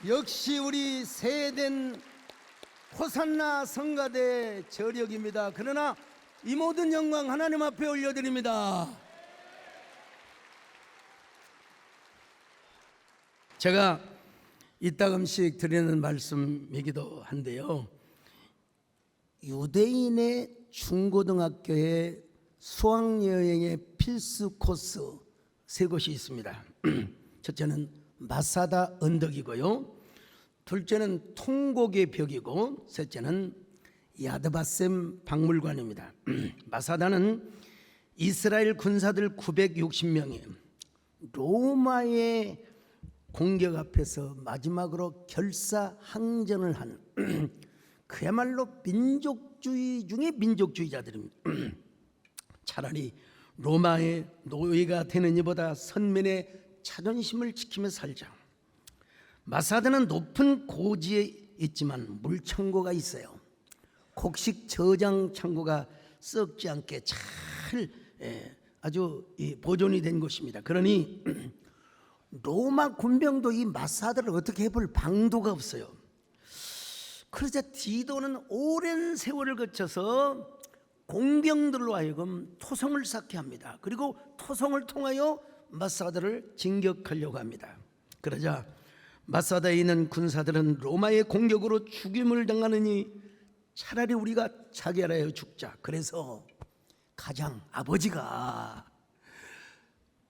역시 우리 세된 호산나 성가대 저력입니다. 그러나 이 모든 영광 하나님 앞에 올려드립니다. 제가 이따금씩 드리는 말씀이기도 한데요, 유대인의 중고등학교의 수학여행의 필수 코스 세 곳이 있습니다. 첫째는 마사다 언덕이고요, 둘째는 통곡의 벽이고, 셋째는 야드바셈 박물관입니다. 마사다는 이스라엘 군사들 960명이 로마의 공격 앞에서 마지막으로 결사항전을 한 그야말로 민족주의 중에 민족주의자들입니다. 차라리 로마의 노예가 되는 이보다 선민의 자존심을 지키며 살자. 마사다는 높은 고지에 있지만 물창고가 있어요. 곡식 저장 창고가 썩지 않게 잘 아주 보존이 된 곳입니다. 그러니 로마 군병도 이 마사다를 어떻게 해볼 방도가 없어요. 그러자 디도는 오랜 세월을 거쳐서 공병들로 하여금 토성을 쌓게 합니다. 그리고 토성을 통하여 마사다를 진격하려고 합니다. 그러자 마사다에 있는 군사들은 로마의 공격으로 죽임을 당하느니 차라리 우리가 자결하여 죽자. 그래서 가장 아버지가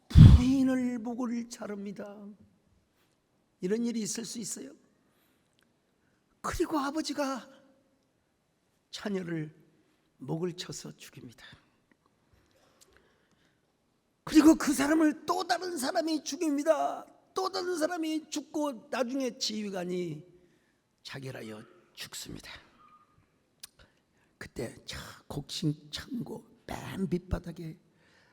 부인을 목을 자릅니다. 이런 일이 있을 수 있어요. 그리고 아버지가 자녀를 목을 쳐서 죽입니다. 그리고 그 사람을 또 다른 사람이 죽입니다. 또 다른 사람이 죽고 나중에 지휘관이 자결하여 죽습니다. 그때 곡식 창고 맨 밑바닥에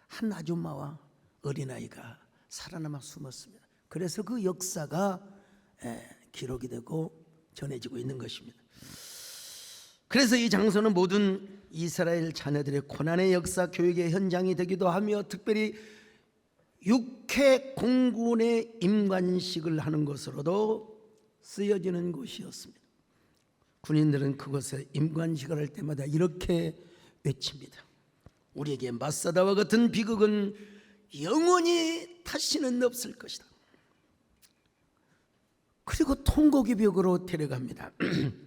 한 아줌마와 어린아이가 살아남아 숨었습니다. 그래서 그 역사가 기록이 되고 전해지고 있는 것입니다. 그래서 이 장소는 모든 이스라엘 자녀들의 고난의 역사 교육의 현장이 되기도 하며, 특별히 육해 공군의 임관식을 하는 것으로도 쓰여지는 곳이었습니다. 군인들은 그곳에 임관식을 할 때마다 이렇게 외칩니다. 우리에게 마사다와 같은 비극은 영원히 다시는 없을 것이다. 그리고 통곡의 벽으로 데려갑니다.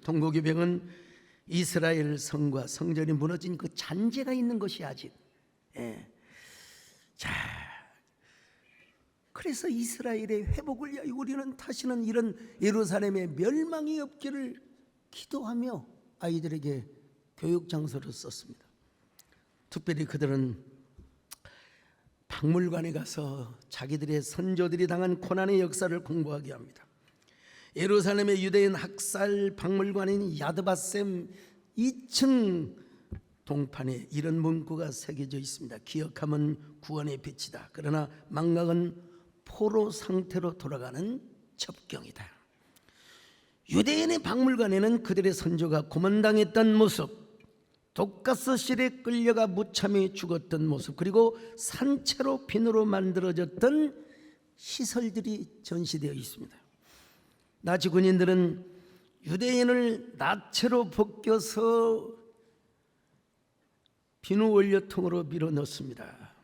통곡의 벽은 이스라엘 성과 성전이 무너진 그 잔재가 있는 것이 아직. 자, 그래서 이스라엘의 회복을 위하여 우리는 다시는 이런 예루살렘의 멸망이 없기를 기도하며 아이들에게 교육 장소를 썼습니다. 특별히 그들은 박물관에 가서 자기들의 선조들이 당한 고난의 역사를 공부하게 합니다. 예루살렘의 유대인 학살 박물관인 야드바셈 2층 동판에 이런 문구가 새겨져 있습니다. 기억하면 구원의 빛이다. 그러나 망각은 포로 상태로 돌아가는 첩경이다. 유대인의 박물관에는 그들의 선조가 고문당했던 모습, 독가스실에 끌려가 무참히 죽었던 모습, 그리고 산채로 비누로 만들어졌던 시설들이 전시되어 있습니다. 나치 군인들은 유대인을 나체로 벗겨서 비누 원료통으로 밀어 넣습니다.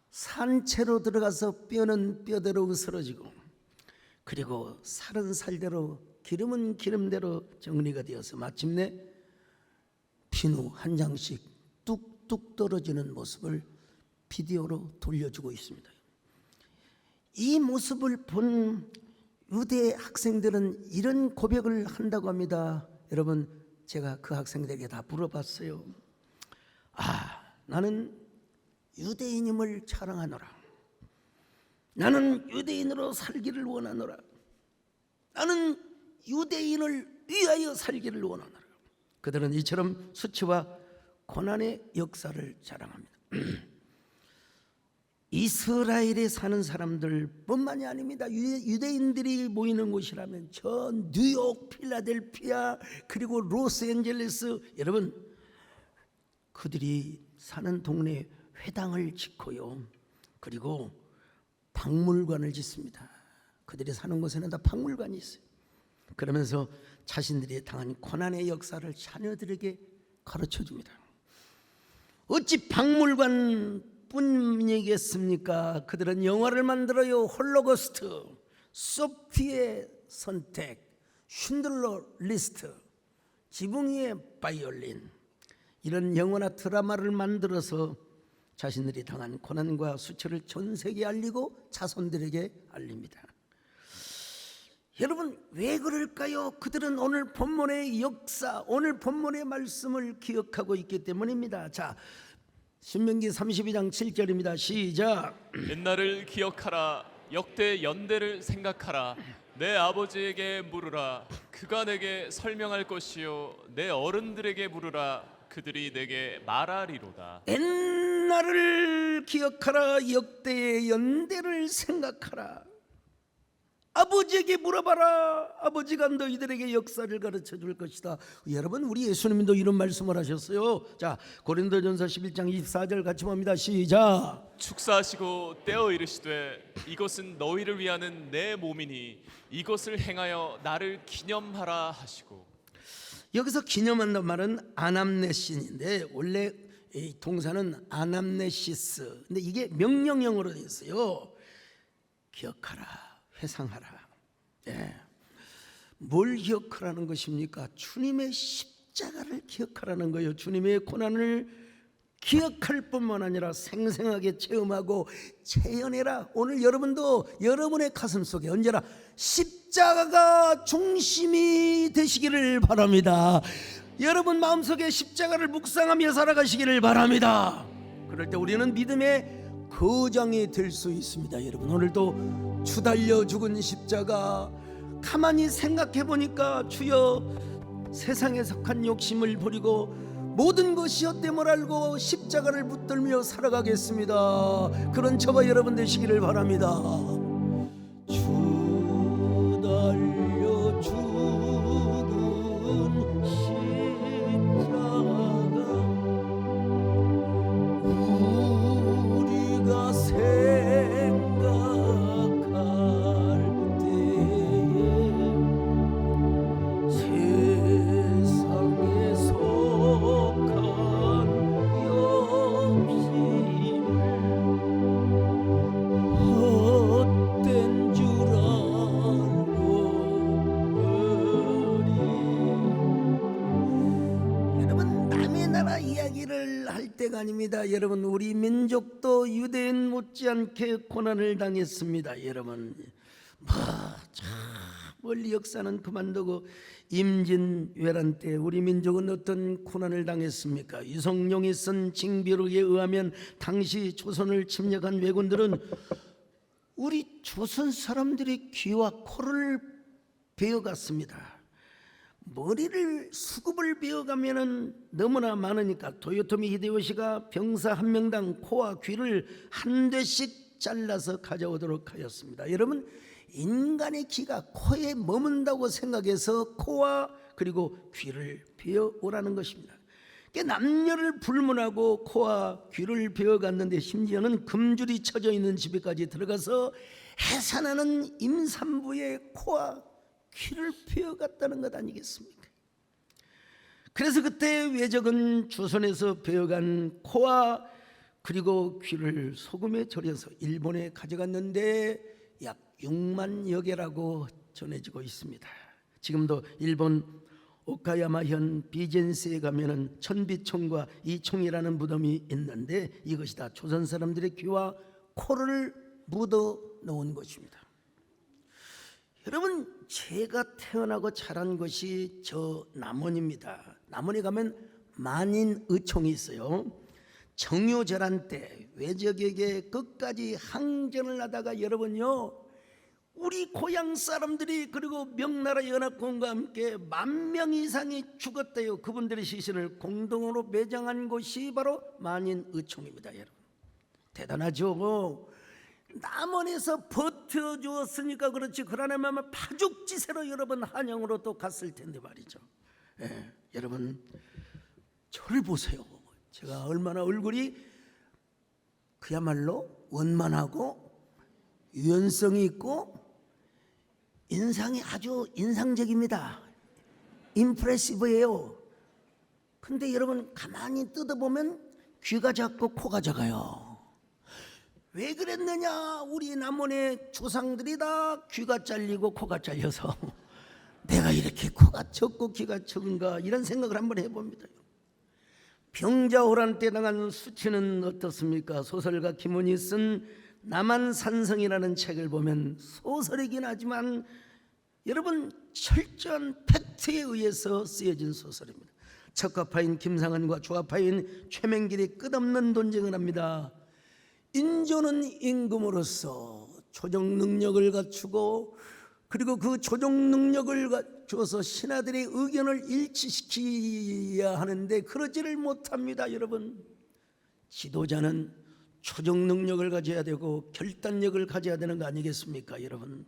산채로 들어가서 뼈는 뼈대로 으스러지고, 그리고 살은 살대로 기름은 기름대로 정리가 되어서 마침내 비누 한 장씩 뚝뚝 떨어지는 모습을 비디오로 돌려주고 있습니다. 이 모습을 본 유대 학생들은 이런 고백을 한다고 합니다. 여러분, 제가 그 학생들에게 다 물어봤어요. 나는 유대인임을 자랑하노라. 나는 유대인으로 살기를 원하노라. 나는 유대인을 위하여 살기를 원하노라. 그들은 이처럼 수치와 고난의 역사를 자랑합니다. 이스라엘에 사는 사람들뿐만이 아닙니다. 유대인들이 모이는 곳이라면 저 뉴욕, 필라델피아, 그리고 로스앤젤레스, 여러분, 그들이 사는 동네에 회당을 짓고요, 그리고 박물관을 짓습니다. 그들이 사는 곳에는 다 박물관이 있어요. 그러면서 자신들이 당한 고난의 역사를 자녀들에게 가르쳐 줍니다. 어찌 박물관뿐이겠습니까? 그들은 영화를 만들어요. 홀로코스트, 소피의 선택, 쉰들러 리스트, 지붕 위의 바이올린, 이런 영화나 드라마를 만들어서 자신들이 당한 고난과 수치를 전 세계에 알리고 자손들에게 알립니다. 여러분, 왜 그럴까요? 그들은 오늘 본문의 역사, 오늘 본문의 말씀을 기억하고 있기 때문입니다. 자, 신명기 32장 7절입니다. 시작. 옛날을 기억하라. 역대 연대를 생각하라. 내 아버지에게 물으라. 그가 내게 설명할 것이요 내 어른들에게 물으라. 그들이 내게 말하리로다. 옛날을 기억하라. 역대의 연대를 생각하라. 아버지에게 물어봐라. 아버지가 너희들에게 역사를 가르쳐 줄 것이다. 여러분, 우리 예수님도 이런 말씀을 하셨어요. 자, 고린도전서 11장 24절 같이 봅니다. 시작. 축사하시고 떼어 이르시되 이것은 너희를 위하는 내 몸이니 이것을 행하여 나를 기념하라 하시고. 여기서 기념한다는 말은 아남네신인데 원래 이 동사는 아남네시스. 근데 이게 명령형으로 되어 있어요. 기억하라. 회상하라. 예. 뭘 기억하라는 것입니까? 주님의 십자가를 기억하라는 거예요. 주님의 고난을 기억할 뿐만 아니라 생생하게 체험하고 체현해라. 오늘 여러분도 여러분의 가슴 속에 언제나 십자가가 중심이 되시기를 바랍니다. 여러분 마음속에 십자가를 묵상하며 살아가시기를 바랍니다. 그럴 때 우리는 믿음의 거장이 될 수 있습니다. 여러분, 오늘도 주 달려 죽은 십자가 가만히 생각해 보니까 주여 세상에 속한 욕심을 버리고 모든 것이 헛됨을 알고 십자가를 붙들며 살아가겠습니다. 그런 저와 여러분 되시기를 바랍니다. 주 달려 죽은 십자가 우리가 생각할 때에 세상에 속한 욕심을 헛된 줄 알고 여러분, 남의 나라 이야기를 할 때가 아닙니다. 여러분, 우리 민족도 유대인 못지않게 고난을 당했습니다. 여러분, 참 멀리 역사는 그만두고 임진왜란 때 우리 민족은 어떤 고난을 당했습니까? 유성룡이 쓴 징비록에 의하면 당시 조선을 침략한 왜군들은 우리 조선 사람들의 귀와 코를 베어갔습니다. 머리를 수급을 베어가면은 너무나 많으니까 도요토미 히데요시가 병사 한 명당 코와 귀를 한 대씩 잘라서 가져오도록 하였습니다. 여러분, 인간의 귀가 코에 머문다고 생각해서 코와 그리고 귀를 베어오라는 것입니다. 남녀를 불문하고 코와 귀를 베어갔는데 심지어는 금줄이 쳐져 있는 집에까지 들어가서 해산하는 임산부의 코와 귀를 베어갔다는 것 아니겠습니까? 그래서 그때 왜적은 조선에서 베어간 코와 그리고 귀를 소금에 절여서 일본에 가져갔는데 약 6만여 개라고 전해지고 있습니다. 지금도 일본 오카야마현 비젠스에 가면은 천비총과 이총이라는 무덤이 있는데 이것이 다 조선 사람들의 귀와 코를 묻어 놓은 것입니다. 여러분, 제가 태어나고 자란 것이 저 남원입니다. 남원에 가면 만인의총이 있어요. 정유절한 때 외적에게 끝까지 항전을 하다가 여러분요, 우리 고향 사람들이 그리고 명나라 연합군과 함께 10,000명 이상이 죽었대요. 그분들의 시신을 공동으로 매장한 곳이 바로 만인의총입니다. 여러분, 대단하죠. 남원에서 버텨주었으니까 그렇지, 그러려면 파죽지세로 여러분 한양으로 또 갔을 텐데 말이죠. 예, 여러분 저를 보세요. 제가 얼마나 얼굴이 그야말로 원만하고 유연성이 있고 인상이 아주 인상적입니다. 임프레시브예요. 근데 여러분 가만히 뜯어보면 귀가 작고 코가 작아요. 왜 그랬느냐? 우리 남원의 조상들이 다 귀가 잘리고 코가 잘려서 내가 이렇게 코가 적고 귀가 적은가 이런 생각을 한번 해봅니다. 병자호란 때 당한 수치는 어떻습니까? 소설가 김훈이 쓴 남한산성이라는 책을 보면 소설이긴 하지만 여러분 철저한 팩트에 의해서 쓰여진 소설입니다. 척가파인 김상은과 조합파인 최맹길이 끝없는 논쟁을 합니다. 인조는 임금으로서 조정 능력을 갖추고 그리고 그 조정 능력을 갖춰서 신하들의 의견을 일치시켜야 하는데 그러지를 못합니다. 여러분, 지도자는 조정 능력을 가져야 되고 결단력을 가져야 되는 거 아니겠습니까? 여러분,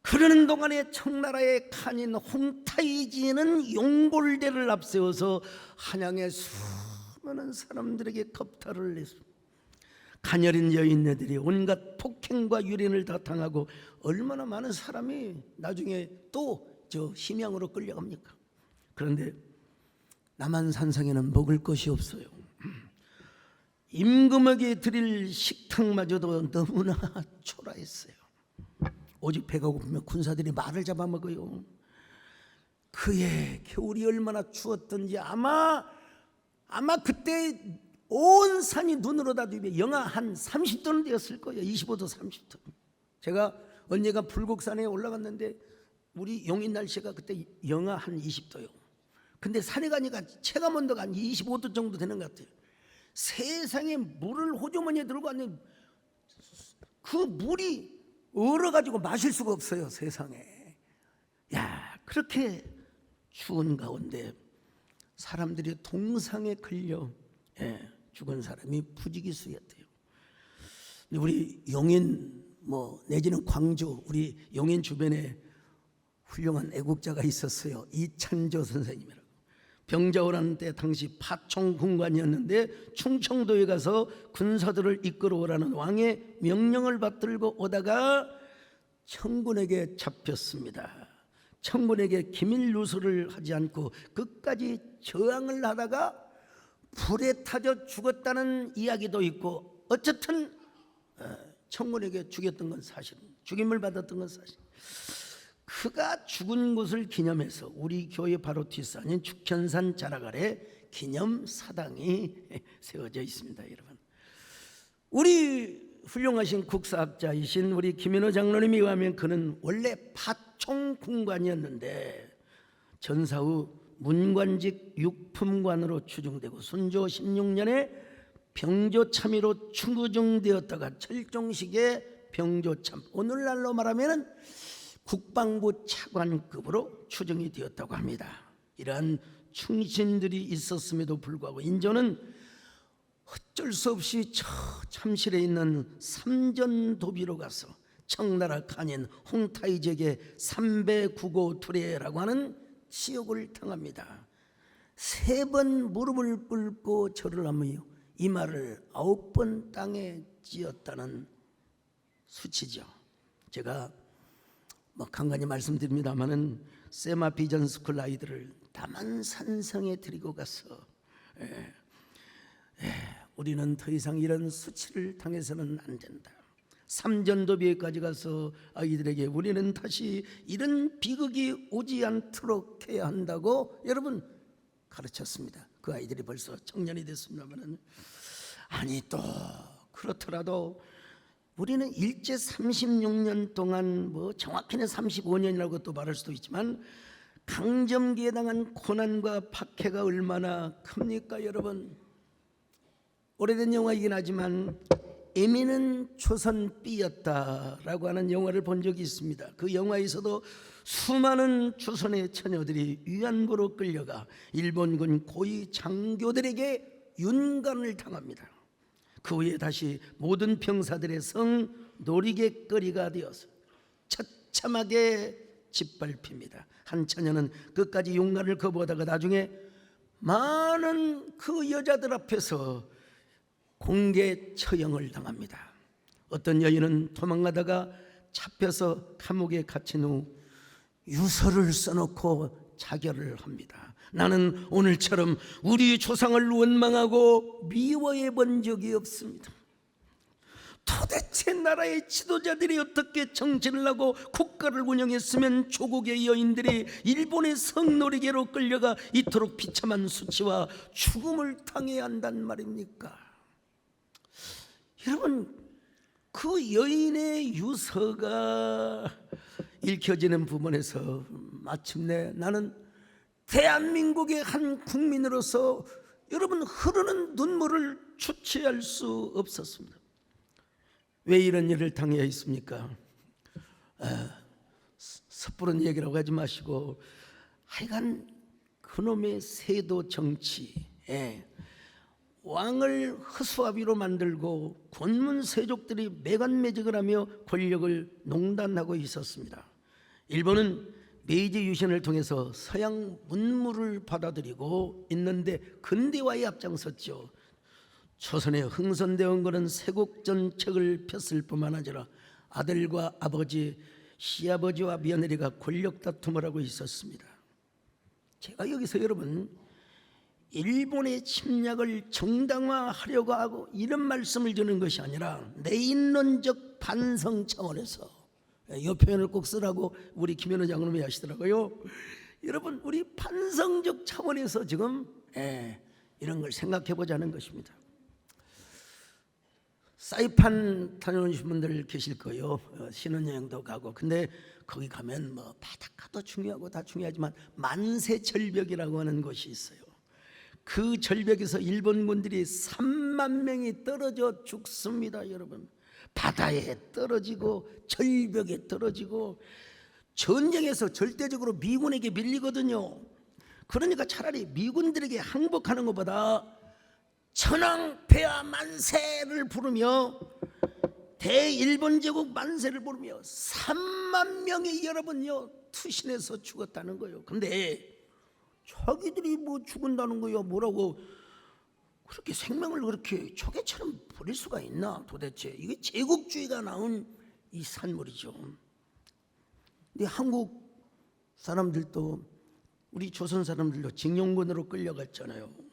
그러는 동안에 청나라의 칸인 홍타이지는 용골대를 앞세워서 한양의 수많은 사람들에게 겁탈을 냈습니다. 가녀린 여인네들이 온갖 폭행과 유린을 다 당하고 얼마나 많은 사람이 나중에 또 저 심양으로 끌려갑니까? 그런데 남한산성에는 먹을 것이 없어요. 임금에게 드릴 식탁마저도 너무나 초라했어요. 오직 배가 고프면 군사들이 말을 잡아먹어요. 그의 겨울이 얼마나 추웠던지 아마 그때 온 산이 눈으로 다 뒤에 영하 한 30도는 되었을 거예요. 25도 30도. 제가 언니가 불곡산에 올라갔는데 우리 용인 날씨가 그때 영하 한 20도요. 근데 산에 가니까 체감 온도가 한 25도 정도 되는 것 같아요. 세상에 물을 호주머니에 들고 왔는데 그 물이 얼어가지고 마실 수가 없어요. 세상에. 야, 그렇게 추운 가운데 사람들이 동상에 끌려 죽은 사람이 부지기수였대요. 우리 용인 내지는 광주 우리 용인 주변에 훌륭한 애국자가 있었어요. 이찬조 선생님이라고. 병자호란 때 당시 파총군관이었는데 충청도에 가서 군사들을 이끌어오라는 왕의 명령을 받들고 오다가 청군에게 잡혔습니다. 청군에게 기밀 누설을 하지 않고 끝까지 저항을 하다가 불에 타져 죽었다는 이야기도 있고 어쨌든 청군에게 죽였던 건 사실, 죽임을 받았던 건 사실. 그가 죽은 곳을 기념해서 우리 교회 바로 뒷산인 축현산 자락 아래 기념사당이 세워져 있습니다. 여러분, 우리 훌륭하신 국사학자이신 우리 김인호 장로님에 의하면 그는 원래 파총군관이었는데 전사 후 문관직 육품관으로 추중되고 순조 16년에 병조참의로 추구중되었다가 철종식의 병조참, 오늘날로 말하면 국방부 차관급으로 추정이 되었다고 합니다. 이러한 충신들이 있었음에도 불구하고 인조는 어쩔 수 없이 저 참실에 있는 삼전도비로 가서 청나라 칸인 홍타이제에게 삼배구고 투례라고 하는 치욕을 당합니다. 3번 무릎을 꿇고 절을 하며 이 말을 9번 땅에 찧었다는 수치죠. 제가 간간히 말씀드립니다마는 세마 비전 스쿨 아이들을 남한산성에 데리고 가서 우리는 더 이상 이런 수치를 당해서는 안 된다. 삼전도비에까지 가서 아이들에게 우리는 다시 이런 비극이 오지 않도록 해야 한다고 여러분 가르쳤습니다. 그 아이들이 벌써 청년이 됐습니다만 아니 또 그렇더라도 우리는 일제 36년 동안 정확히는 35년이라고 또 말할 수도 있지만 강점기에 당한 고난과 박해가 얼마나 큽니까 여러분. 오래된 영화이긴 하지만 에미는 조선 B였다라고 하는 영화를 본 적이 있습니다. 그 영화에서도 수많은 조선의 처녀들이 위안부로 끌려가 일본군 고위 장교들에게 윤관을 당합니다. 그 후에 다시 모든 병사들의 성 놀이개거리가 되어서 처참하게 짓밟힙니다. 한 처녀는 끝까지 윤관을 거부하다가 나중에 많은 그 여자들 앞에서 공개 처형을 당합니다. 어떤 여인은 도망가다가 잡혀서 감옥에 갇힌 후 유서를 써놓고 자결을 합니다. 나는 오늘처럼 우리 조상을 원망하고 미워해 본 적이 없습니다. 도대체 나라의 지도자들이 어떻게 정치를 하고 국가를 운영했으면 조국의 여인들이 일본의 성놀이개로 끌려가 이토록 비참한 수치와 죽음을 당해야 한단 말입니까? 여러분, 그 여인의 유서가 읽혀지는 부분에서 마침내 나는 대한민국의 한 국민으로서 여러분 흐르는 눈물을 주체할 수 없었습니다. 왜 이런 일을 당해야 했습니까? 섣부른 얘기라고 하지 마시고 하여간 그놈의 세도 정치에 왕을 허수아비로 만들고 권문 세족들이 매관매직을 하며 권력을 농단하고 있었습니다. 일본은 메이지 유신을 통해서 서양 문물을 받아들이고 있는데 근대화에 앞장섰죠. 조선의 흥선대원군은 세국전책을 폈을 뿐만 아니라 아들과 아버지, 시아버지와 며느리가 권력 다툼을 하고 있었습니다. 제가 여기서 여러분 일본의 침략을 정당화하려고 하고 이런 말씀을 드리는 것이 아니라 내인론적 반성 차원에서, 이 표현을 꼭 쓰라고 우리 김현우 장로님이 하시더라고요. 여러분 우리 반성적 차원에서 지금 이런 걸 생각해 보자는 것입니다. 사이판 다녀오신 분들 계실 거예요. 신혼여행도 가고. 근데 거기 가면 뭐 바닷가도 중요하고 다 중요하지만 만세절벽이라고 하는 곳이 있어요. 그 절벽에서 일본군들이 3만 명이 떨어져 죽습니다. 여러분, 바다에 떨어지고 절벽에 떨어지고 전쟁에서 절대적으로 미군에게 밀리거든요. 그러니까 차라리 미군들에게 항복하는 것보다 천황 폐하 만세를 부르며 대일본 제국 만세를 부르며 3만 명이 여러분요 투신해서 죽었다는 거예요. 근데 자기들이 뭐 죽은다는 거예요. 뭐라고 그렇게 생명을 그렇게 초계처럼 버릴 수가 있나 도대체. 이게 제국주의가 나온 이 산물이죠. 근데 한국 사람들도 우리 조선 사람들도 징용군으로 끌려갔잖아요.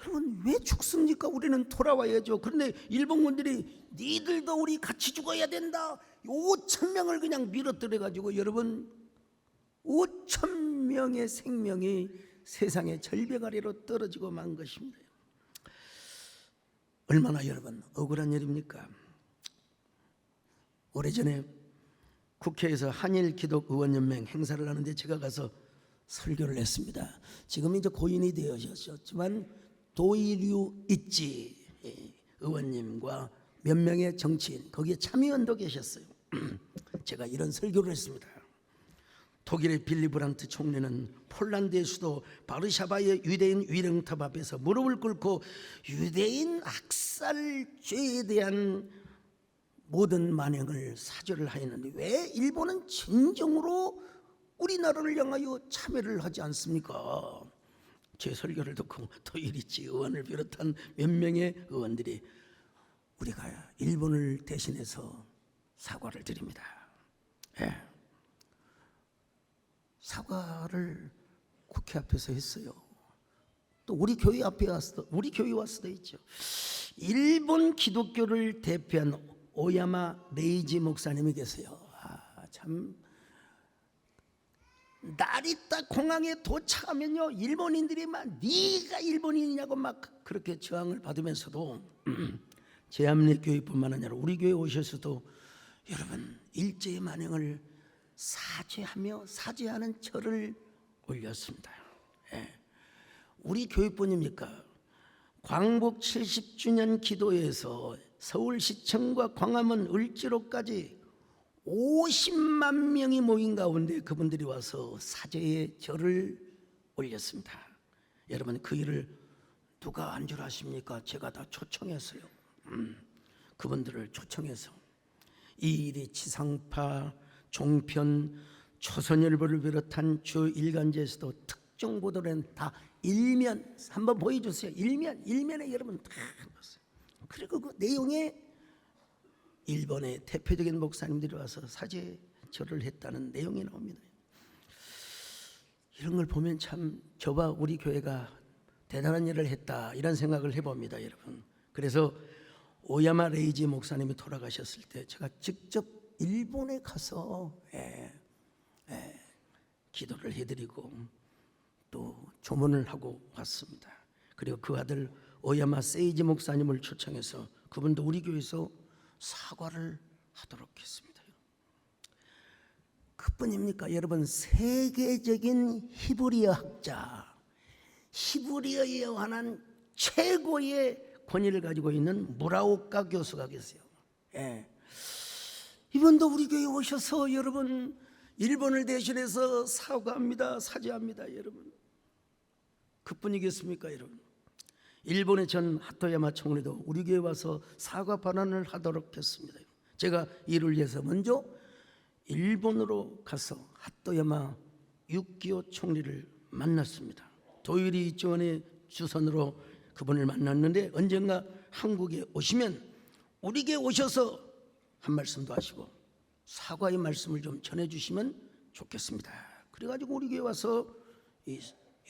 여러분 왜 죽습니까? 우리는 돌아와야죠. 그런데 일본군들이 니들도 우리 같이 죽어야 된다. 5천 명을 그냥 밀어뜨려 가지고 여러분 5천 명의 생명이 세상의 절벽 아래로 떨어지고 만 것입니다. 얼마나 여러분 억울한 일입니까? 오래전에 국회에서 한일 기독 의원연맹 행사를 하는데 제가 가서 설교를 했습니다. 지금 이제 고인이 되어졌지만 도이류 있지 의원님과 몇 명의 정치인 거기에 참의원도 계셨어요. 제가 이런 설교를 했습니다. 독일의 빌리 브란트 총리는 폴란드의 수도 바르샤바의 유대인 위령탑 앞에서 무릎을 꿇고 유대인 학살죄에 대한 모든 만행을 사죄를 하였는데 왜 일본은 진정으로 우리나라를 향하여 참여를 하지 않습니까? 제 설교를 듣고 도이리치 의원을 비롯한 몇 명의 의원들이 우리가 일본을 대신해서 사과를 드립니다. 사과를 국회 앞에서 했어요. 또 우리 교회 앞에 와서 우리 교회 와서도 있죠. 일본 기독교를 대표한 오야마 레이지 목사님이 계세요. 참 나리타 공항에 도착하면요 일본인들이 막 네가 일본인이냐고 막 그렇게 저항을 받으면서도 제암리교회뿐만 아니라 우리 교회 오셔서도 여러분 일제의 만행을 사죄하며 사죄하는 절을 올렸습니다. 우리 교회뿐입니까? 광복 70주년 기도회에서 서울시청과 광화문 을지로까지 50만 명이 모인 가운데 그분들이 와서 사죄의 절을 올렸습니다. 여러분 그 일을 누가 안 줄 아십니까? 제가 다 초청했어요. 그분들을 초청해서 이 일이 지상파, 종편, 조선일보를 비롯한 주 일간지에서도 특정 보도는 다 일면 한번 보여주세요. 일면에 여러분 다 봤어요. 그리고 그 내용에 일본의 대표적인 목사님들이 와서 사죄 절을 했다는 내용이 나옵니다. 이런 걸 보면 참 저와 우리 교회가 대단한 일을 했다 이런 생각을 해봅니다, 여러분. 그래서 오야마 레이지 목사님이 돌아가셨을 때 제가 직접 일본에 가서 기도를 해드리고 또 조문을 하고 왔습니다. 그리고 그 아들 오야마 세이지 목사님을 초청해서 그분도 우리 교회에서 사과를 하도록 했습니다. 그뿐입니까? 여러분, 세계적인 히브리어 학자, 히브리어에 관한 최고의 권위를 가지고 있는 무라오카 교수가 계세요. 이분도 우리 교회에 오셔서 여러분 일본을 대신해서 사과합니다, 사죄합니다. 여러분, 그뿐이겠습니까? 여러분, 일본의 전 하토야마 총리도 우리 교회에 와서 사과 발언을 하도록 했습니다. 제가 이를 위해서 먼저 일본으로 가서 하토야마 유키오 총리를 만났습니다. 도요리 이치원의 주선으로 그분을 만났는데 언젠가 한국에 오시면 우리 교회에 오셔서 한 말씀도 하시고 사과의 말씀을 좀 전해주시면 좋겠습니다. 그래가지고 우리 교회 와서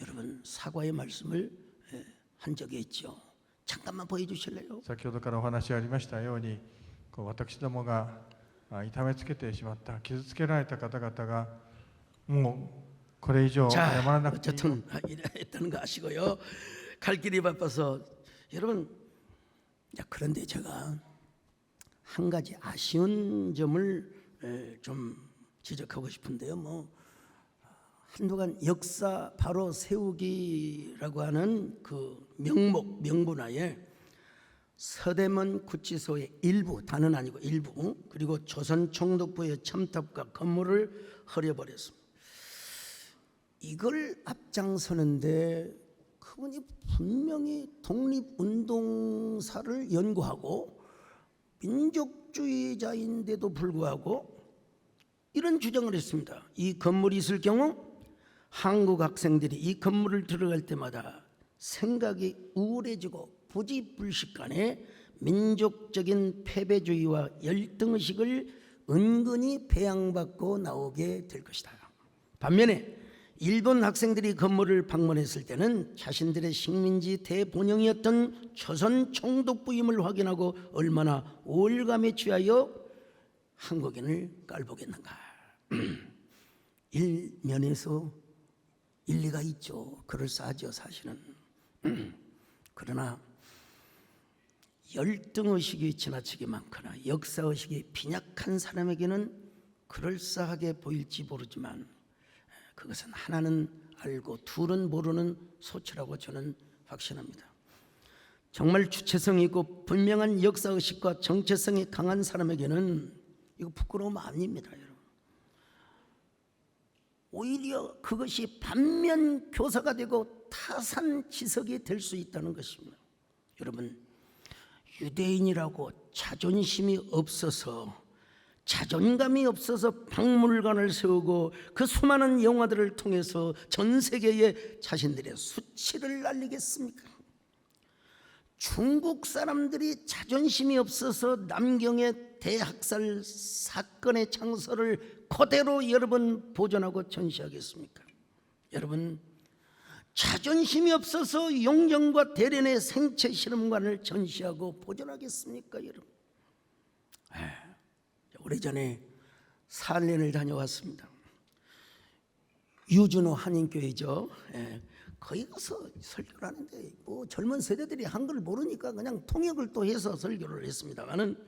여러분 사과의 말씀을 한 적이 있죠. 잠깐만 보여주실래요? 先ほどからお話がありましたように、私どもが痛めつけてしまった、傷つけられた方々がもうこれ以上謝らなくていい。 어쨌든 이랬다는 거 아시고요. 갈 길이 바빠서 여러분, 그런데 제가 한 가지 아쉬운 점을 좀 지적하고 싶은데요. 한동안 역사 바로 세우기라고 하는 그 명분하에 서대문 구치소의 일부, 다는 아니고 일부, 그리고 조선총독부의 첨탑과 건물을 허려버렸습니다. 이걸 앞장서는데 그분이 분명히 독립운동사를 연구하고 민족주의자인데도 불구하고 이런 주장을 했습니다. 이 건물이 있을 경우 한국 학생들이 이 건물을 들어갈 때마다 생각이 우울해지고 부지불식간에 민족적인 패배주의와 열등의식을 은근히 배양받고 나오게 될 것이다. 반면에 일본 학생들이 건물을 방문했을 때는 자신들의 식민지 대본영이었던 조선 총독부임을 확인하고 얼마나 우월감에 취하여 한국인을 깔보겠는가. 일면에서 일리가 있죠. 그럴싸하죠, 사실은. 그러나 열등의식이 지나치게 많거나 역사의식이 빈약한 사람에게는 그럴싸하게 보일지 모르지만 그것은 하나는 알고 둘은 모르는 소치라고 저는 확신합니다. 정말 주체성이 있고 분명한 역사의식과 정체성이 강한 사람에게는 이거 부끄러움 아닙니다, 여러분. 오히려 그것이 반면 교사가 되고 타산지석이 될 수 있다는 것입니다. 여러분, 유대인이라고 자존심이 없어서 자존감이 없어서 박물관을 세우고 그 수많은 영화들을 통해서 전 세계에 자신들의 수치를 알리겠습니까? 중국 사람들이 자존심이 없어서 남경의 대학살 사건의 창설을 그대로 여러분 보존하고 전시하겠습니까? 여러분, 자존심이 없어서 용정과 대련의 생체 실험관을 전시하고 보존하겠습니까, 여러분? 오래전에 사할렌을 다녀왔습니다. 유준호 한인교회죠. 거기 가서 설교를 하는데 젊은 세대들이 한글을 모르니까 그냥 통역을 또 해서 설교를 했습니다만은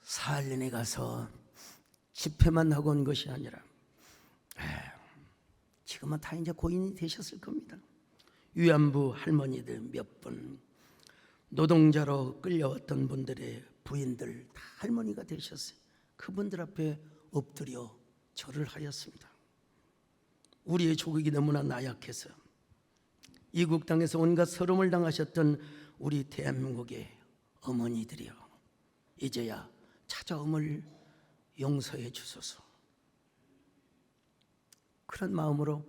사할렌에 가서 집회만 하고 온 것이 아니라 지금은 다 이제 고인이 되셨을 겁니다. 위안부 할머니들 몇 분, 노동자로 끌려왔던 분들의 부인들 다 할머니가 되셨어요. 그분들 앞에 엎드려 절을 하였습니다. 우리의 조국이 너무나 나약해서 이국 땅에서 온갖 서름을 당하셨던 우리 대한민국의 어머니들이여, 이제야 찾아옴을 용서해 주소서. 그런 마음으로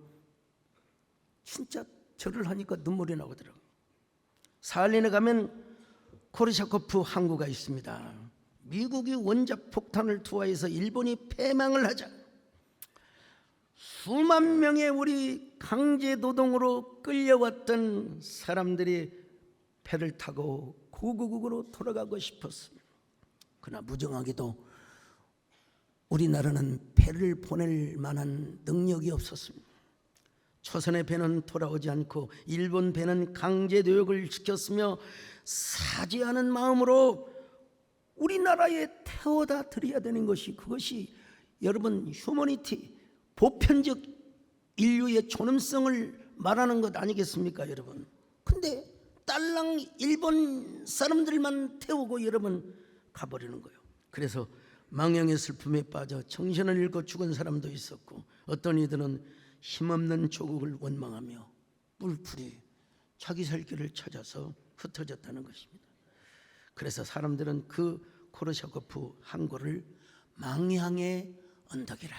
진짜 절을 하니까 눈물이 나오더라고요. 사할린에 가면 코르샤코프 항구가 있습니다. 미국이 원자 폭탄을 투하해서 일본이 패망을 하자 수만 명의 우리 강제 노동으로 끌려왔던 사람들이 배를 타고 고국으로 돌아가고 싶었습니다. 그러나 무정하게도 우리나라는 배를 보낼 만한 능력이 없었습니다. 조선의 배는 돌아오지 않고 일본 배는 강제 노역을 시켰으며 사지 않은 마음으로 우리나라에 태워다 드려야 되는 것이, 그것이 여러분 휴머니티, 보편적 인류의 존엄성을 말하는 것 아니겠습니까 여러분? 근데 딸랑 일본 사람들만 태우고 여러분 가버리는 거예요. 그래서 망령의 슬픔에 빠져 정신을 잃고 죽은 사람도 있었고, 어떤 이들은 힘없는 조국을 원망하며 뿔뿔이 자기 살 길을 찾아서 흩어졌다는 것입니다. 그래서 사람들은 그 코르샤코프 항구를 망향의 언덕이라,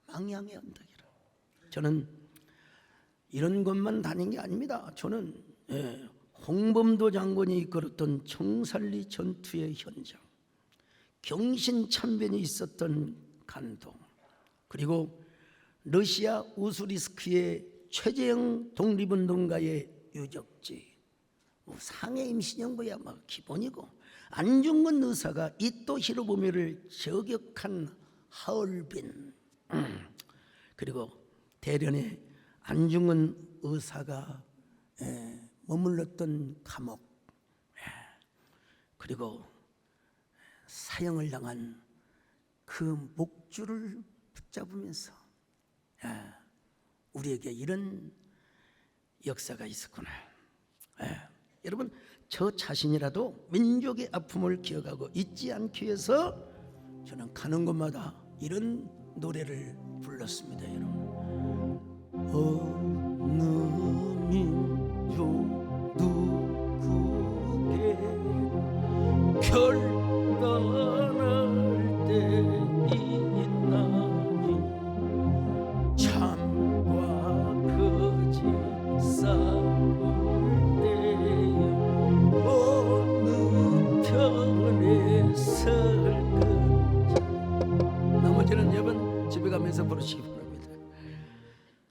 망향의 언덕이라. 저는 이런 곳만 다닌 게 아닙니다. 저는 홍범도 장군이 이끌었던 청살리 전투의 현장, 경신참변이 있었던 간동, 그리고 러시아 우수리스크의 최재형 독립운동가의 유적지, 상해 임시정부야 뭐 기본이고, 안중근 의사가 이토 히로부미를 저격한 하얼빈, 그리고 대련에 안중근 의사가 머물렀던 감옥, 그리고 사형을 당한 그 목줄을 붙잡으면서 우리에게 이런 역사가 있었구나. 여러분, 저 자신이라도 민족의 아픔을 기억하고 잊지 않기 위해서 저는 가는 곳마다 이런 노래를 불렀습니다. 여러분, 어느 민족 누구게 결단할 때 있나니, 참과 거짓 싸울 때에 어느 편에 설까. 나머지는 여러분 집에 가면서 부르시기 바랍니다.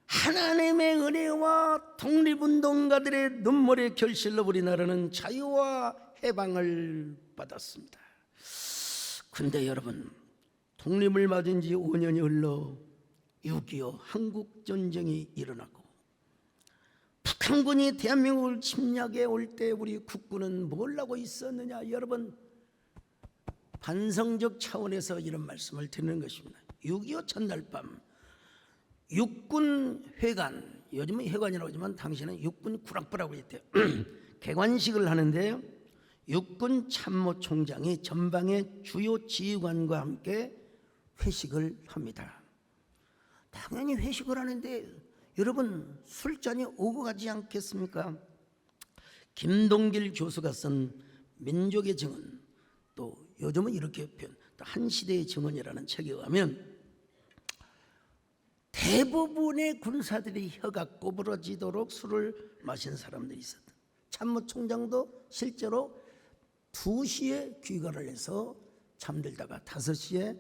하나님의 은혜와 독립운동가들의 눈물의 결실로 우리나라는 자유와 해방을 받았습니다. 근데 여러분, 독립을 맞은 지 5년이 흘러 6.25 한국전쟁이 일어나고 북한군이 대한민국을 침략해 올 때 우리 국군은 뭘 하고 있었느냐. 여러분, 반성적 차원에서 이런 말씀을 드리는 것입니다. 6.25 첫날 밤 육군 회관, 요즘은 회관이라고 하지만 당시에는 육군 구락부라고 했대요. 개관식을 하는데 육군 참모총장이 전방의 주요 지휘관과 함께 회식을 합니다. 당연히 회식을 하는데 여러분, 술잔이 오고 가지 않겠습니까? 김동길 교수가 쓴 민족의 증언, 또 요즘은 이렇게 표현, 한 시대의 증언이라는 책에 의하면 대부분의 군사들이 혀가 꼬부러지도록 술을 마신 사람들이 있었다. 참모총장도 실제로 2시에 귀가를 해서 잠들다가 5시에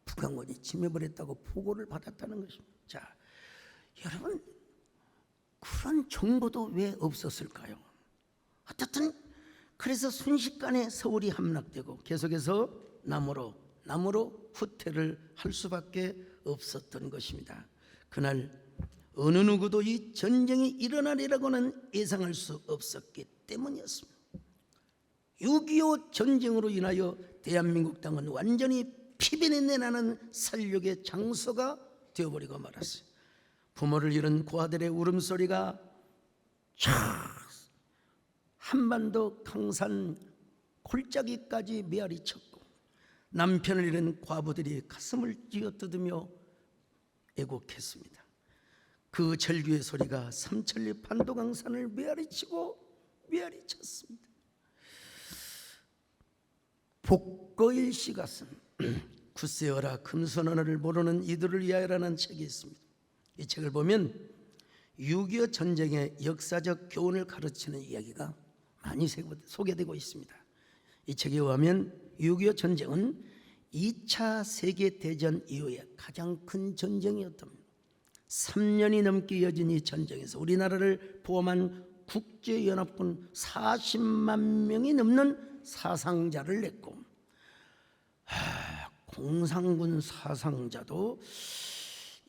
북한군이 침입을 했다고 보고를 받았다는 것입니다. 자, 여러분, 그런 정보도 왜 없었을까요? 어쨌든 그래서 순식간에 서울이 함락되고 계속해서 남으로 후퇴를 할 수밖에 없었던 것입니다. 그날 어느 누구도 이 전쟁이 일어나리라고는 예상할 수 없었기 때문이었습니다. 6.25 전쟁으로 인하여 대한민국 땅은 완전히 피변이 나는 살육의 장소가 되어버리고 말았어요. 부모를 잃은 고아들의 울음소리가 한반도 강산 골짜기까지 메아리쳤고, 남편을 잃은 과부들이 가슴을 쥐어뜯으며 애곡했습니다. 그 절규의 소리가 삼천리 판도강산을 메아리쳤습니다. 복거일 씨가 쓴 굳세어라 금손언어를 모르는 이들을 위하여라는 책이 있습니다. 이 책을 보면 6.25 전쟁의 역사적 교훈을 가르치는 이야기가 많이 소개되고 있습니다. 이 책에 의하면 6.25 전쟁은 2차 세계대전 이후에 가장 큰 전쟁이었답니다. 3년이 넘게 이어진 이 전쟁에서 우리나라를 포함한 국제연합군 40만 명이 넘는 사상자를 냈고, 공산군 사상자도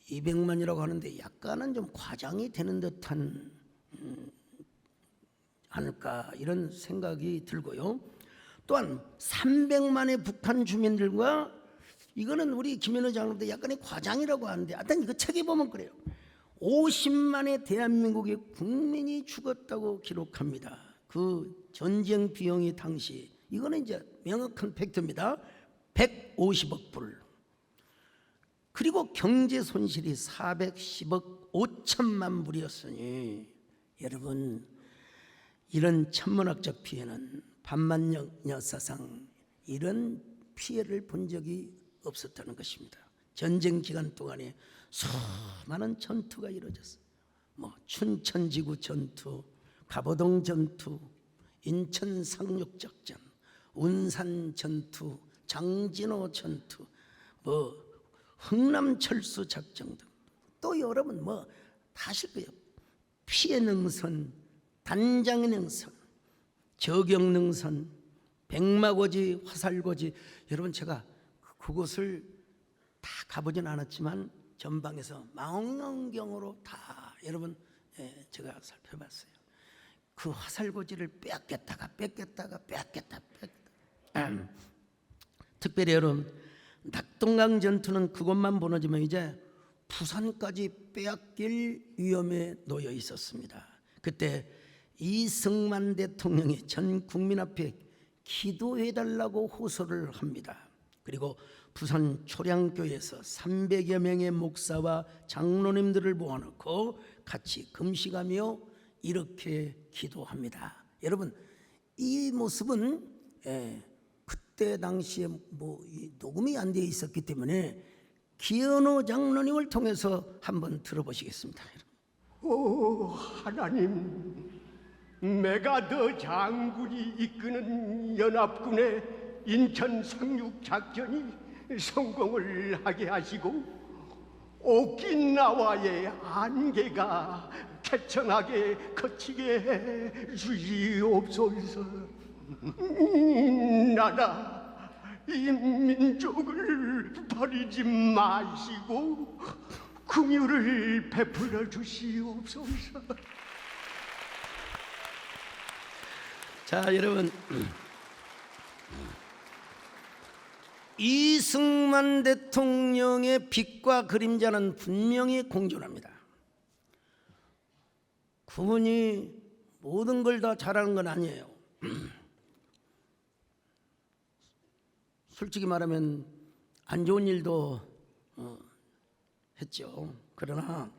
200만이라고 하는데 약간은 좀 과장이 되는 듯한 않을까 이런 생각이 들고요. 또한 300만의 북한 주민들과, 이거는 우리 김현우 장로도 약간의 과장이라고 하는데 하여튼 이거 책에 보면 그래요. 50만의 대한민국의 국민이 죽었다고 기록합니다. 그 전쟁 비용이 당시, 이거는 이제 명확한 팩트입니다. 150억 불. 그리고 경제 손실이 410억 5천만 불이었으니, 여러분 이런 천문학적 피해는 반만 역사상 이런 피해를 본 적이 없었다는 것입니다. 전쟁 기간 동안에 수많은 전투가 이루어졌어요. 춘천지구 전투, 갑오동 전투, 인천 상륙작전, 운산 전투, 장진호 전투, 흥남철수 작전 등, 또 여러분 다 아실 거예요. 피해능선, 단장능선, 저경능선, 백마고지, 화살고지. 여러분 제가 그곳을 다 가보진 않았지만 전방에서 망원경으로 다 여러분 제가 살펴봤어요. 그 화살고지를 뺏겼다가 특별히 여러분 낙동강 전투는 그것만 무너지면 이제 부산까지 빼앗길 위험에 놓여 있었습니다. 그때 이승만 대통령이 전 국민 앞에 기도해달라고 호소를 합니다. 그리고 부산 초량교에서 300여 명의 목사와 장로님들을 모아놓고 같이 금식하며 이렇게 기도합니다. 여러분 이 모습은 그때 당시에 녹음이 안 되어 있었기 때문에 기현호 장로님을 통해서 한번 들어보시겠습니다. 오 하나님, 메가더 장군이 이끄는 연합군의 인천 상륙 작전이 성공을 하게 하시고 오키나와의 안개가 쾌청하게 거치게 해 주시옵소서. 나라 이 민족을 버리지 마시고 긍휼을 베풀어 주시옵소서. 자 여러분, 이승만 대통령의 빛과 그림자는 분명히 공존합니다. 그분이 모든 걸 다 잘하는 건 아니에요. 솔직히 말하면 안 좋은 일도 했죠. 그러나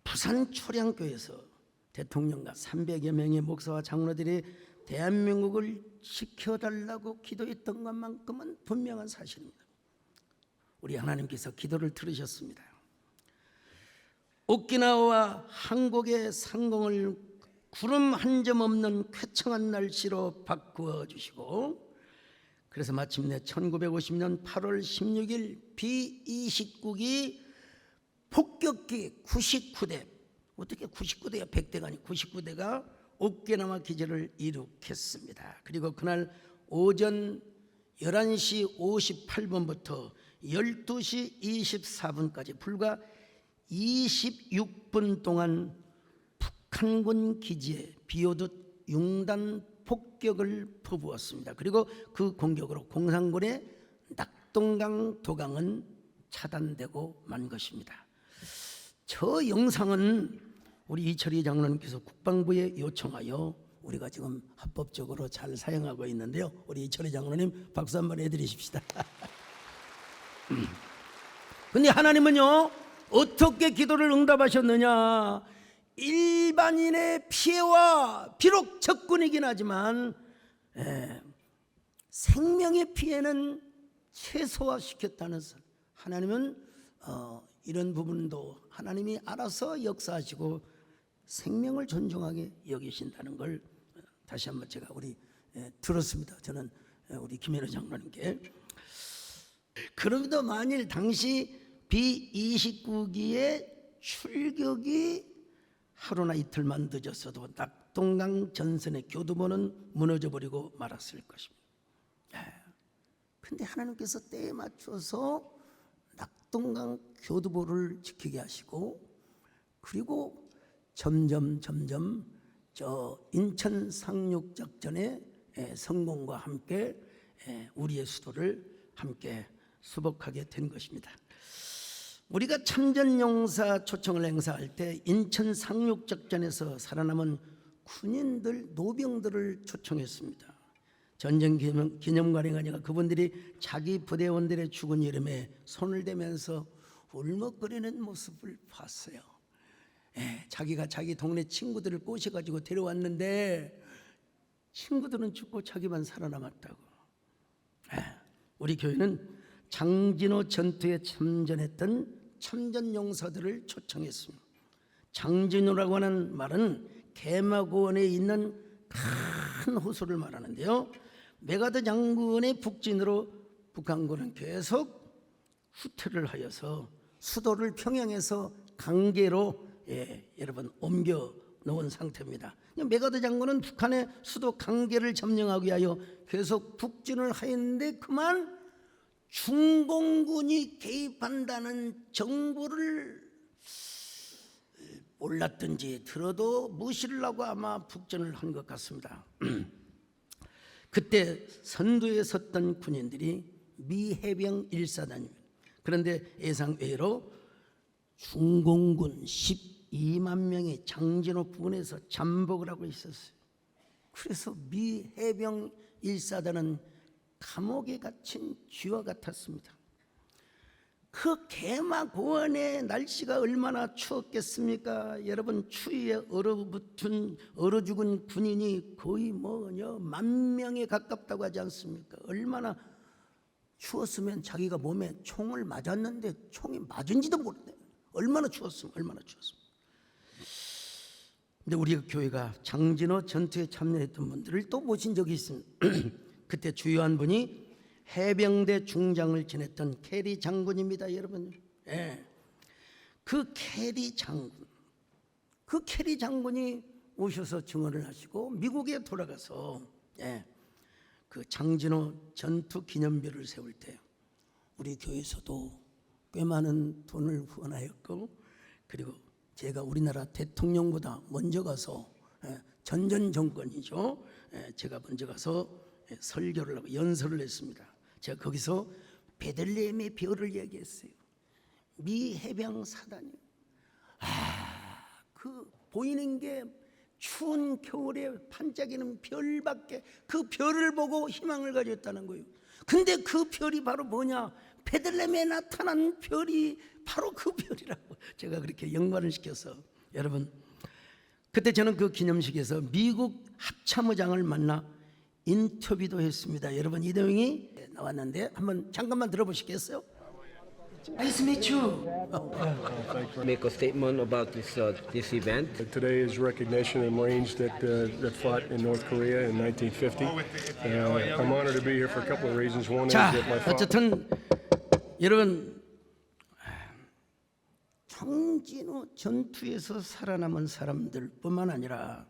부산 초량교에서 대통령과 300여 명의 목사와 장로들이 대한민국을 지켜달라고 기도했던 것만큼은 분명한 사실입니다. 우리 하나님께서 기도를 들으셨습니다. 오키나와와 한국의 상공을 구름 한 점 없는 쾌청한 날씨로 바꾸어 주시고, 그래서 마침내 1950년 8월 16일 B-29기 폭격기 99대, 어떻게 99대가 100대가 아니고 99대가 오키나와 기지를 이륙했습니다. 그리고 그날 오전 11시 58분부터 12시 24분까지 불과 26분 동안 북한군 기지에 비오듯 융단 폭격을 퍼부었습니다. 그리고 그 공격으로 공산군의 낙동강 도강은 차단되고 만 것입니다. 저 영상은 우리 이철희 장로님께서 국방부에 요청하여 우리가 지금 합법적으로 잘 사용하고 있는데요. 우리 이철희 장로님 박수 한번 해드리십시다. 근데 하나님은요 어떻게 기도를 응답하셨느냐? 일반인의 피해와 비록 적군이긴 하지만 생명의 피해는 최소화시켰다는 하나님은 이런 부분도 하나님이 알아서 역사하시고 생명을 존중하게 여기신다는 걸 다시 한번 제가 우리 들었습니다. 저는 우리 김현우 장관님께. 그럼에도 만일 당시 B-29기의 출격이 하루나 이틀만 늦었어도 낙동강 전선의 교두보는 무너져 버리고 말았을 것입니다. 근데 하나님께서 때에 맞춰서 낙동강 교두보를 지키게 하시고, 그리고 점점 저 인천 상륙 작전의 성공과 함께 우리의 수도를 함께 수복하게 된 것입니다. 우리가 참전용사 초청을 행사할 때 인천 상륙 작전에서 살아남은 군인들, 노병들을 초청했습니다. 전쟁 기념관에 가니까 그분들이 자기 부대원들의 죽은 이름에 손을 대면서 울먹거리는 모습을 봤어요. 자기가 자기 동네 친구들을 꼬셔가지고 데려왔는데 친구들은 죽고 자기만 살아남았다고. 우리 교회는 장진호 전투에 참전했던 참전용사들을 초청했습니다. 장진호라고 하는 말은 개마고원에 있는 큰 호수를 말하는데요, 메가드 장군의 북진으로 북한군은 계속 후퇴를 하여서 수도를 평양에서 강계로 여러분 옮겨 놓은 상태입니다. 메가드 장군은 북한의 수도 강계를 점령하기 위하여 계속 북진을 하였는데, 그만 중공군이 개입한다는 정보를 몰랐든지 들어도 무시를 하고 아마 북진을 한 것 같습니다. 그때 선두에 섰던 군인들이 미해병 1사단입니다. 그런데 예상외로 중공군 12만 명이 장진호 부근에서 잠복을 하고 있었어요. 그래서 미해병 1사단은 감옥에 갇힌 쥐와 같았습니다. 그 개마고원의 날씨가 얼마나 추웠겠습니까? 여러분, 추위에 얼어 죽은 군인이 거의 10,000명에 가깝다고 하지 않습니까? 얼마나 추웠으면 자기가 몸에 총을 맞았는데 총이 맞은지도 모르네. 얼마나 추웠으면. 근데 우리 교회가 장진호 전투에 참여했던 분들을 또 모신 적이 있습니다. 그때 주요한 분이 해병대 중장을 지냈던 캐리 장군입니다, 여러분. 그 캐리 장군이 오셔서 증언을 하시고 미국에 돌아가서 그 장진호 전투 기념비를 세울 때 우리 교회에서도 꽤 많은 돈을 후원하였고, 그리고 제가 우리나라 대통령보다 먼저 가서 전전 정권이죠. 제가 먼저 가서 설교를 하고 연설을 했습니다. 제가 거기서 베들레헴의 별을 얘기했어요. 미 해병 사단이요. 그 보이는 게 추운 겨울에 반짝이는 별밖에, 그 별을 보고 희망을 가졌다는 거예요. 근데 그 별이 바로 뭐냐? 베들레헴에 나타난 별이 바로 그 별이라고 제가 그렇게 연관을 시켜서, 여러분, 그때 저는 그 기념식에서 미국 합참의장을 만나 인터뷰도 했습니다. 여러분, 이 내용이 나왔는데 한번 잠깐만 들어보시겠어요? Nice to meet you. Make a statement about this event. Today is recognition of Marines that fought in North Korea in 1950. I'm honored to be here for a couple of reasons. One is 자, that my father. 어쨌든 여러분, 장진호 전투에서 살아남은 사람들뿐만 아니라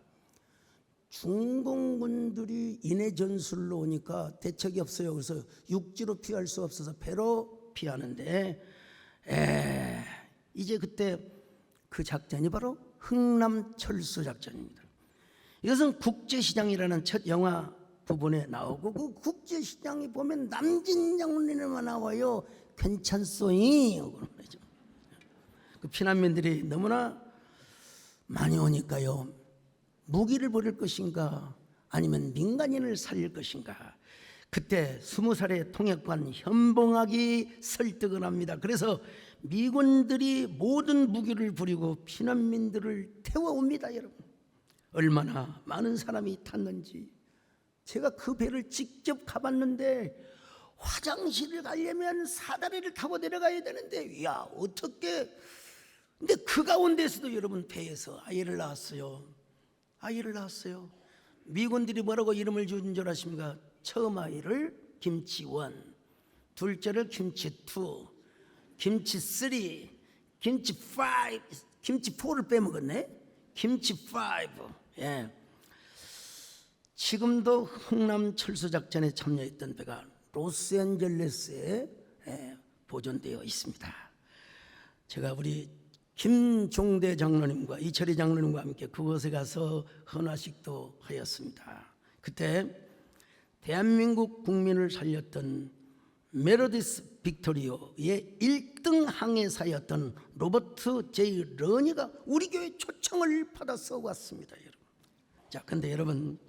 중공군들이 인해 전술로 오니까 대책이 없어요. 그래서 육지로 피할 수 없어서 배로 피하는데, 이제 그때 그 작전이 바로 흥남철수 작전입니다. 이것은 국제시장이라는 첫 영화 부분에 나오고, 그 국제시장에 보면 남진 장군님만 나와요. 괜찮소이. 그 피난민들이 너무나 많이 오니까요, 무기를 버릴 것인가 아니면 민간인을 살릴 것인가. 그때 20살의 통역관 현봉학이 설득을 합니다. 그래서 미군들이 모든 무기를 부리고 피난민들을 태워옵니다. 여러분, 얼마나 많은 사람이 탔는지. 제가 그 배를 직접 가봤는데 화장실을 가려면 사다리를 타고 내려가야 되는데, 야, 어떻게. 근데 그 가운데서도 여러분, 배에서 아이를 낳았어요. 미군들이 뭐라고 이름을 지은 줄 아십니까? 처음 아이를 김치1, 둘째를 김치2, 김치3, 김치5, 김치4를 빼먹었네. 김치5. 예. 지금도 흥남 철수 작전에 참여했던 배가 로스앤젤레스에 보존되어 있습니다. 제가 우리 김종대 장로님과 이철희 장로님과 함께 그곳에 가서 헌화식도 하였습니다. 그때 대한민국 국민을 살렸던 메로디스 빅토리오의 1등 항해사였던 로버트 제이 러니가 우리 교회 초청을 받아서 왔습니다. 여러분. 자, 근데 여러분,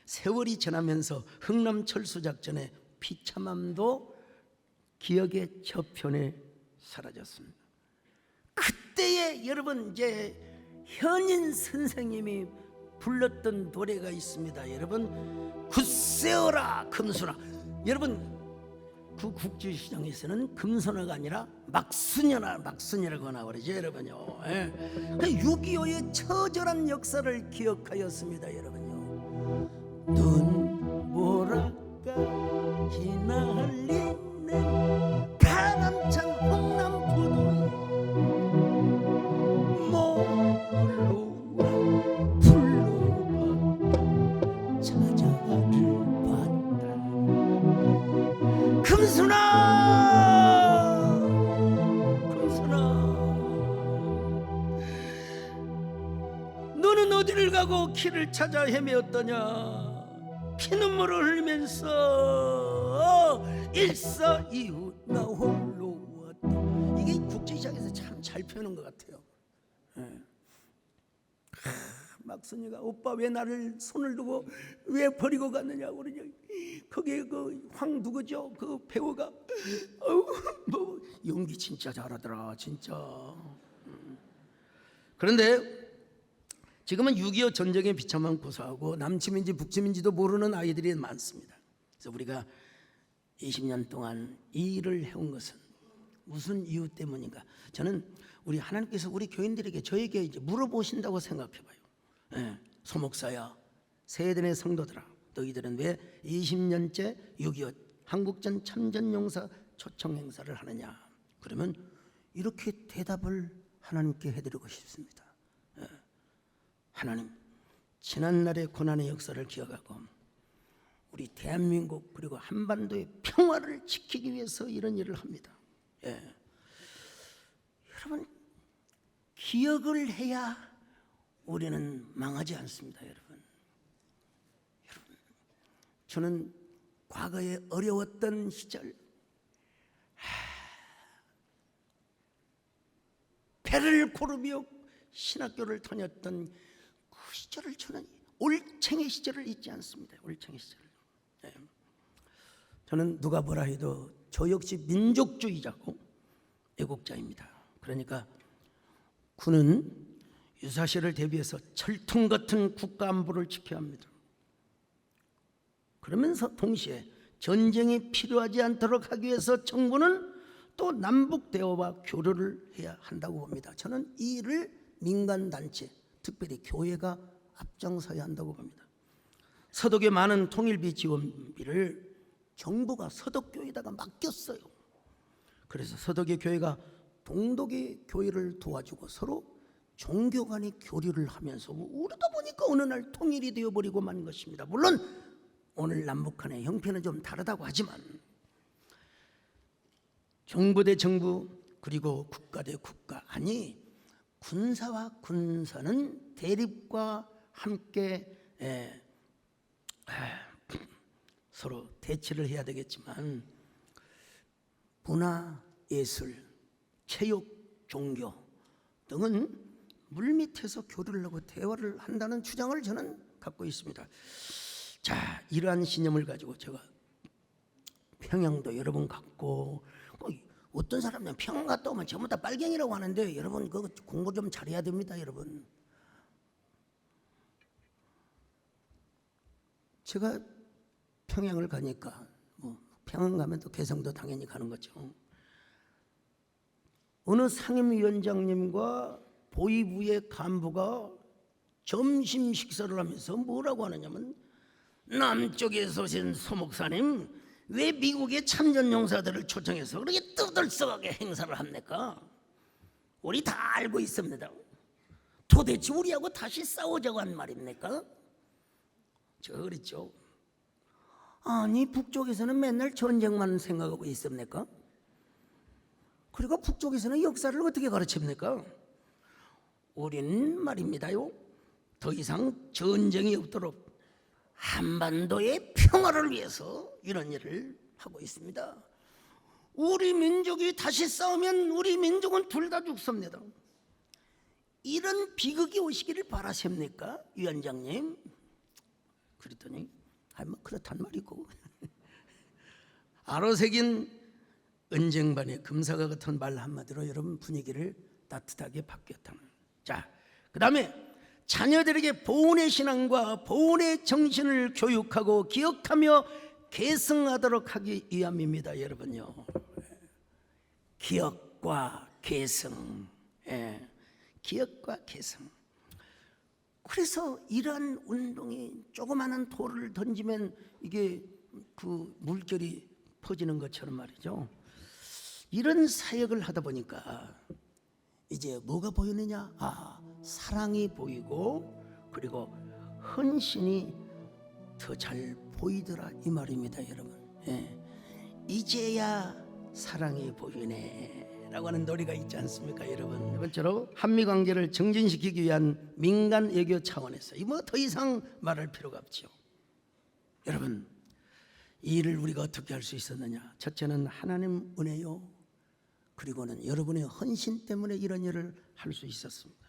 세월이 지나면서 흥남 철수 작전의 비참함도 기억의 저편에 사라졌습니다. 그때에 여러분 이제 현인 선생님이 불렀던 노래가 있습니다. 여러분, 굳세어라 금순아. 여러분, 그 국제시장에서는 금순아가 아니라 막순이라고 나오죠, 여러분요. 예. 6.25의 처절한 역사를 기억하였습니다, 여러분요. 눈보라가 휘날리는 바람찬 흥남포도에 몰로와 불러봐 찾아를 봤다. 금순아, 금순아, 너는 어디를 가고 길을 찾아 헤매었더냐? 피눈물을 흘리면서 일사이후 나 홀로 왔다. 이게 국제시장에서 참 잘 표현한 것 같아요. 막순이가 오빠 왜 나를 손을 두고 왜 버리고 갔느냐 그러냐. 거기에 그 황 누구죠? 그 배우가 뭐 연기 진짜 잘하더라 진짜. 그런데 지금은 6.25 전쟁의 비참함 고사하고 남침인지 북침인지도 모르는 아이들이 많습니다. 그래서 우리가 20년 동안 이 일을 해온 것은 무슨 이유 때문인가? 저는 우리 하나님께서 우리 교인들에게 저에게 이제 물어보신다고 생각해봐요. 소목사야, 세대의 성도들아, 너희들은 왜 20년째 6.25 한국전 참전용사 초청 행사를 하느냐? 그러면 이렇게 대답을 하나님께 해드리고 싶습니다. 하나님, 지난날의 고난의 역사를 기억하고 우리 대한민국 그리고 한반도의 평화를 지키기 위해서 이런 일을 합니다. 여러분, 기억을 해야 우리는 망하지 않습니다. 여러분, 저는 과거에 어려웠던 시절, 배를 고르며 신학교를 다녔던 그 시절을 저는 올챙이 시절을 잊지 않습니다. 올챙이 시절. 저는 누가 뭐라 해도 저 역시 민족주의자고 애국자입니다. 그러니까 군은 유사시를 대비해서 철통 같은 국가 안보를 지켜야 합니다. 그러면서 동시에 전쟁이 필요하지 않도록 하기 위해서 정부는 또 남북 대화와 교류를 해야 한다고 봅니다. 저는 이 일을 민간단체, 특별히 교회가 앞장서야 한다고 봅니다. 서독의 많은 통일비 지원비를 정부가 서독교회에다가 맡겼어요. 그래서 서독의 교회가 동독의 교회를 도와주고 서로 종교 간의 교류를 하면서 우리도 보니까 어느 날 통일이 되어버리고 만 것입니다. 물론 오늘 남북 간의 형편은 좀 다르다고 하지만 정부 대 정부 그리고 국가 대 국가, 아니 군사와 군사는 대립과 함께 서로 대치를 해야 되겠지만 문화, 예술, 체육, 종교 등은 물밑에서 교류를 하고 대화를 한다는 주장을 저는 갖고 있습니다. 자, 이러한 신념을 가지고 제가 평양도 여러 번 갔고, 어떤 사람은 평양 갔다 오면 전부 다 빨갱이라고 하는데 여러분 그거 공부 좀 잘해야 됩니다. 여러분, 제가 평양을 가니까 평양 가면 또 개성도 당연히 가는 거죠. 어느 상임위원장님과 보위부의 간부가 점심 식사를 하면서 뭐라고 하느냐면, 남쪽에서 오신 소목사님, 왜 미국의 참전용사들을 초청해서 그렇게 떠들썩하게 행사를 합니까? 우리 다 알고 있습니다. 도대체 우리하고 다시 싸우자고 한 말입니까? 제가 그랬죠. 아니, 북쪽에서는 맨날 전쟁만 생각하고 있습니까? 그리고 북쪽에서는 역사를 어떻게 가르칩니까? 우리는 말입니다요, 더 이상 전쟁이 없도록 한반도의 평화를 위해서 이런 일을 하고 있습니다. 우리 민족이 다시 싸우면 우리 민족은 둘 다 죽습니다. 이런 비극이 오시기를 바라십니까, 위원장님? 그랬더니 뭐 그렇단 말이고 아로새긴 은쟁반의 금사가 같은 말 한마디로 여러분 분위기를 따뜻하게 바뀌었다는. 자, 그 다음에 자녀들에게 보훈의 신앙과 보훈의 정신을 교육하고 기억하며 계승하도록 하기 위함입니다. 여러분요, 기억과 계승, 기억과 계승. 그래서 이러한 운동이 조그마한 돌을 던지면 이게 그 물결이 퍼지는 것처럼 말이죠. 이런 사역을 하다 보니까 이제 뭐가 보이느냐? 사랑이 보이고 그리고 헌신이 더 잘 보이더라 이 말입니다, 여러분. 이제야 사랑이 보이네 라고 하는 노래가 있지 않습니까, 여러분? 이번처럼 한미 관계를 정진시키기 위한 민간 외교 차원에서 뭐 더 이상 말할 필요가 없죠. 여러분, 이 일을 우리가 어떻게 할 수 있었느냐? 첫째는 하나님 은혜요, 그리고는 여러분의 헌신 때문에 이런 일을 할 수 있었습니다.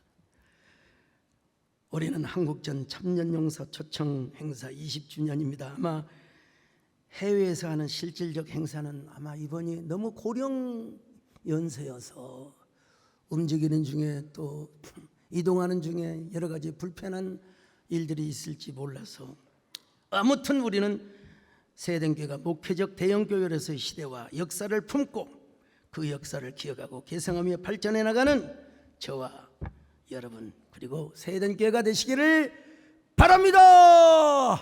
올해는 한국전 참전용사 초청 행사 20주년입니다. 아마 해외에서 하는 실질적 행사는 아마 이번이 너무 고령 연세여서 움직이는 중에 또 이동하는 중에 여러 가지 불편한 일들이 있을지 몰라서, 아무튼 우리는 세den교회가 목회적 대형교회로서의 시대와 역사를 품고 그 역사를 기억하고 개성하며 발전해 나가는 저와 여러분 그리고 세den교회가 되시기를 바랍니다.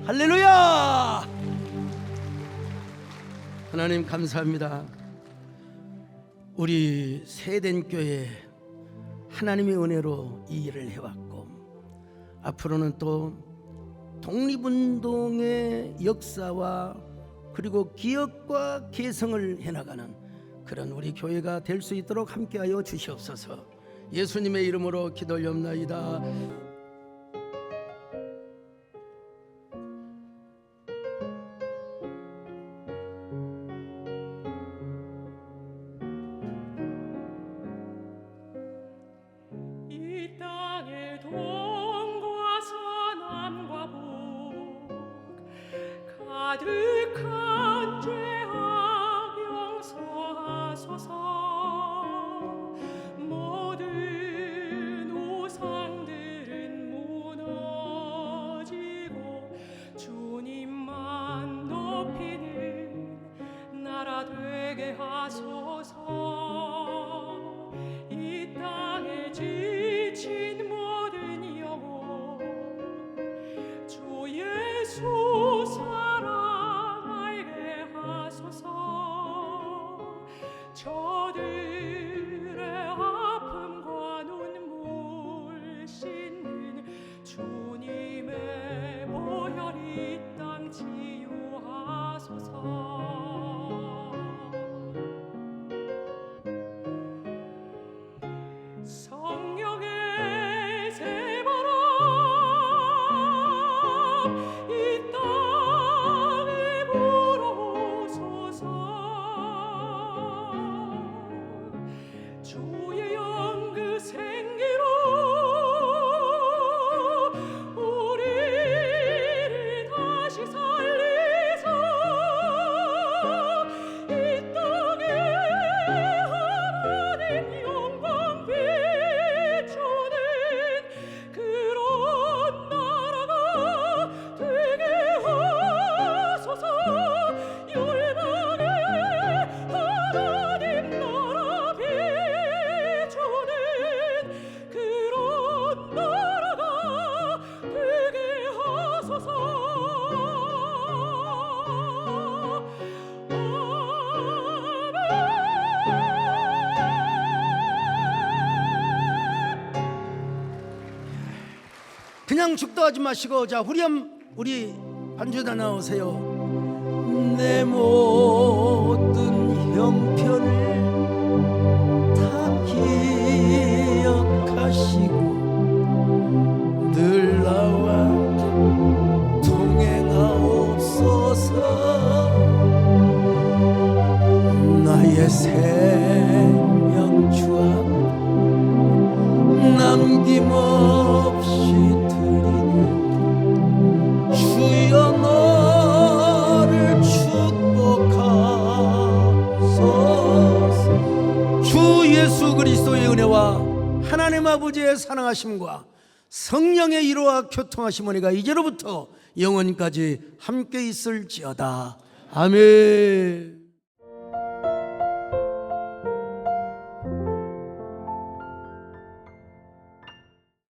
할렐루야. 하나님 감사합니다. 우리 세den교회 하나님의 은혜로 이 일을 해왔고, 앞으로는 또 독립운동의 역사와 그리고 기억과 개성을 해나가는 그런 우리 교회가 될 수 있도록 함께하여 주시옵소서. 예수님의 이름으로 기도 올려옵나이다. 이 땅의 동과 서남과 북 가득한 죄악 용서하소서. 모든 우상들은 무너지고 주님만 높이는 나라 되게 하소서. 이 땅에 지친 모든 영혼 주 예수 사랑 알게 하소서. 저들의 아픔과 눈물 씻는 주님의 보혈이 땅 치유하소서. 성령의 새바람 이 땅에 불어오소서. 그냥 죽도하지 마시고, 자, 후렴 우리 반주다 나오세요. 내 모든 형편을 다 기억하시고 늘 나와 동행하옵소서. 나의 생명 주 앞 남김없이 드리니 주여 너를 축복하소서. 주 예수 그리스도의 은혜와 하나님 아버지의 사랑하심과 성령의 이로와 교통하심 은혜가 이제로부터 영원까지 함께 있을지어다. 아멘.